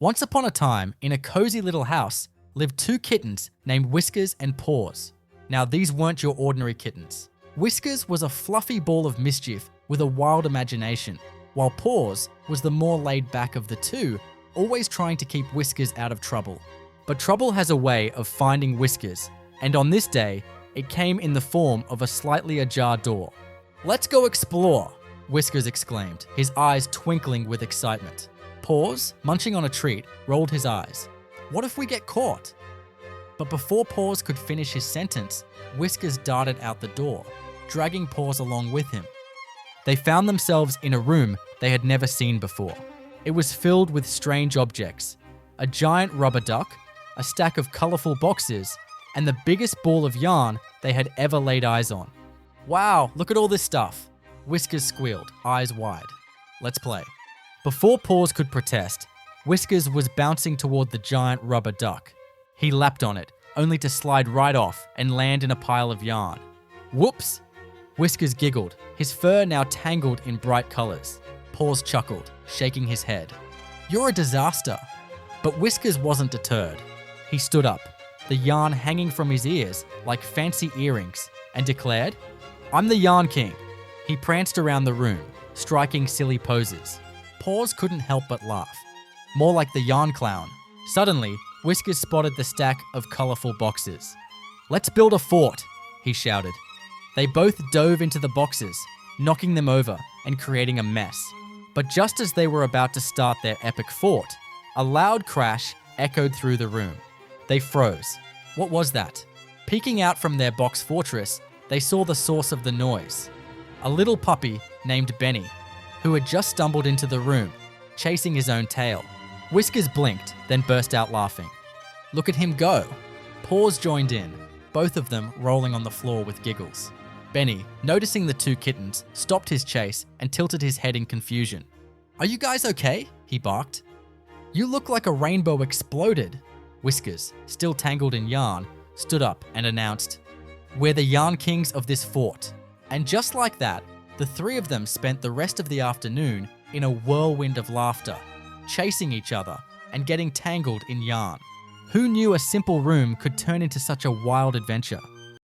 Once upon a time, in a cozy little house, lived two kittens named Whiskers and Paws. Now, these weren't your ordinary kittens. Whiskers was a fluffy ball of mischief with a wild imagination, while Paws was the more laid back of the two, always trying to keep Whiskers out of trouble. But trouble has a way of finding Whiskers, and on this day, it came in the form of a slightly ajar door. "Let's go explore," Whiskers exclaimed, his eyes twinkling with excitement. Paws, munching on a treat, rolled his eyes. "What if we get caught?" But before Paws could finish his sentence, Whiskers darted out the door, dragging Paws along with him. They found themselves in a room they had never seen before. It was filled with strange objects: a giant rubber duck, a stack of colourful boxes, and the biggest ball of yarn they had ever laid eyes on. "Wow, look at all this stuff," Whiskers squealed, eyes wide. "Let's play." Before Paws could protest, Whiskers was bouncing toward the giant rubber duck. He lapped on it, only to slide right off and land in a pile of yarn. "Whoops!" Whiskers giggled, his fur now tangled in bright colours. Paws chuckled, shaking his head. "You're a disaster." But Whiskers wasn't deterred. He stood up, the yarn hanging from his ears like fancy earrings, and declared, "I'm the Yarn King." He pranced around the room, striking silly poses. Paws couldn't help but laugh. More like the Yarn Clown. Suddenly, Whiskers spotted the stack of colourful boxes. "Let's build a fort," he shouted. They both dove into the boxes, knocking them over and creating a mess. But just as they were about to start their epic fort, a loud crash echoed through the room. They froze. What was that? Peeking out from their box fortress, they saw the source of the noise. A little puppy named Benny, who had just stumbled into the room, chasing his own tail. Whiskers blinked, then burst out laughing. "Look at him go!" Paws joined in, both of them rolling on the floor with giggles. Benny, noticing the two kittens, stopped his chase and tilted his head in confusion. "Are you guys okay?" he barked. "You look like a rainbow exploded." Whiskers, still tangled in yarn, stood up and announced, "We're the Yarn Kings of this fort." And just like that, the three of them spent the rest of the afternoon in a whirlwind of laughter, chasing each other and getting tangled in yarn. Who knew a simple room could turn into such a wild adventure?